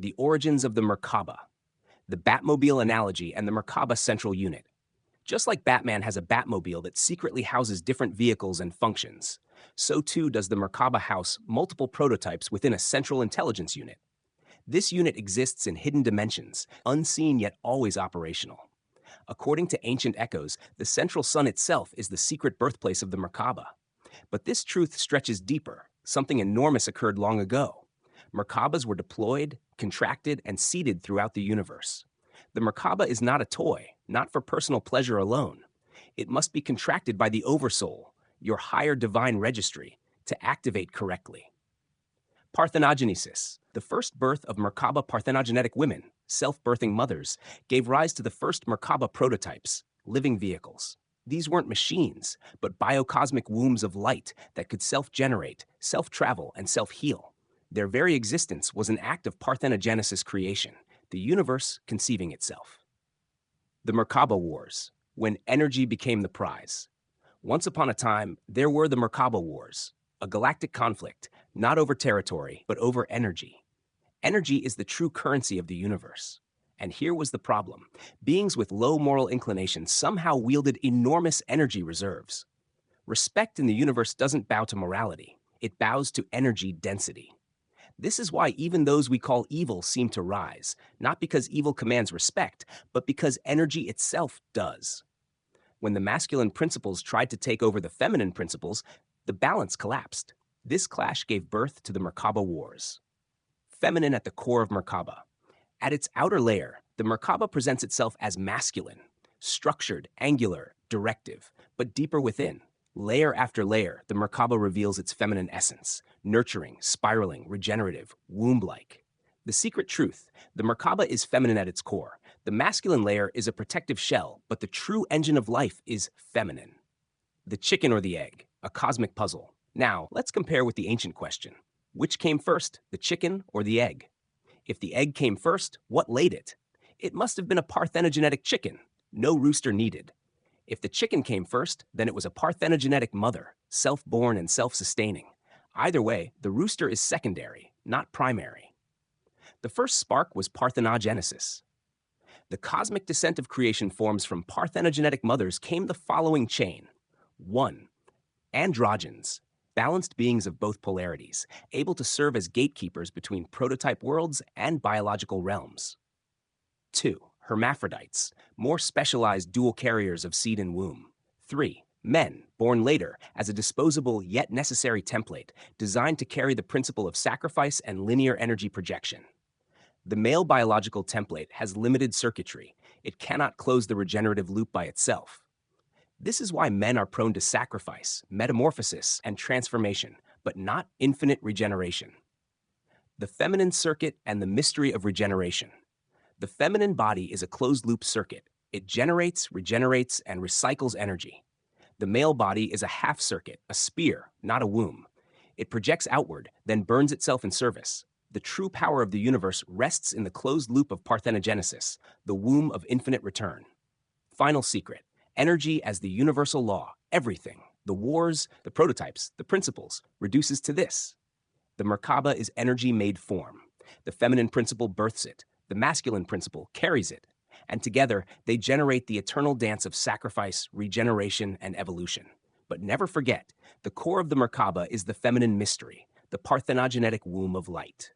The origins of the Merkaba, the Batmobile analogy, and the Merkaba central unit. Just like Batman has a Batmobile that secretly houses different vehicles and functions, so too does the Merkaba house multiple prototypes within a central intelligence unit. This unit exists in hidden dimensions, unseen yet always operational. According to ancient echoes, the central sun itself is the secret birthplace of the Merkaba. But this truth stretches deeper. Something enormous occurred long ago. Merkabas were deployed, contracted, and seeded throughout the universe. The Merkaba is not a toy, not for personal pleasure alone. It must be contracted by the Oversoul, your higher divine registry, to activate correctly. Parthenogenesis, the first birth of Merkaba parthenogenetic women, self-birthing mothers, gave rise to the first Merkaba prototypes, living vehicles. These weren't machines, but biocosmic wombs of light that could self-generate, self-travel, and self-heal. Their very existence was an act of parthenogenesis creation, the universe conceiving itself. The Merkaba Wars, when energy became the prize. Once upon a time, there were the Merkaba Wars, a galactic conflict, not over territory, but over energy. Energy is the true currency of the universe. And here was the problem. Beings with low moral inclinations somehow wielded enormous energy reserves. Respect in the universe doesn't bow to morality. It bows to energy density. This is why even those we call evil seem to rise, not because evil commands respect, but because energy itself does. When the masculine principles tried to take over the feminine principles, the balance collapsed. This clash gave birth to the Merkaba Wars. Feminine at the core of Merkaba. At its outer layer, the Merkaba presents itself as masculine, structured, angular, directive, but deeper within. Layer after layer, the Merkaba reveals its feminine essence, nurturing, spiraling, regenerative, womb-like. The secret truth, the Merkaba is feminine at its core. The masculine layer is a protective shell, but the true engine of life is feminine. The chicken or the egg, a cosmic puzzle. Now, let's compare with the ancient question. Which came first, the chicken or the egg? If the egg came first, what laid it? It must have been a parthenogenetic chicken. No rooster needed. If the chicken came first, then it was a parthenogenetic mother, self-born and self-sustaining. Either way, the rooster is secondary, not primary. The first spark was parthenogenesis. The cosmic descent of creation forms from parthenogenetic mothers came the following chain. 1. Androgens, balanced beings of both polarities, able to serve as gatekeepers between prototype worlds and biological realms. 2. Hermaphrodites, more specialized dual carriers of seed and womb. 3. Men, born later as a disposable yet necessary template, designed to carry the principle of sacrifice and linear energy projection. The male biological template has limited circuitry. It cannot close the regenerative loop by itself. This is why men are prone to sacrifice, metamorphosis, and transformation, but not infinite regeneration. The feminine circuit and the mystery of regeneration. The feminine body is a closed-loop circuit. It generates, regenerates, and recycles energy. The male body is a half-circuit, a spear, not a womb. It projects outward, then burns itself in service. The true power of the universe rests in the closed loop of parthenogenesis, the womb of infinite return. Final secret. Energy as the universal law, everything, the wars, the prototypes, the principles, reduces to this. The Merkaba is energy made form. The feminine principle births it. The masculine principle carries it. And together, they generate the eternal dance of sacrifice, regeneration, and evolution. But never forget, the core of the Merkaba is the feminine mystery, the parthenogenetic womb of light.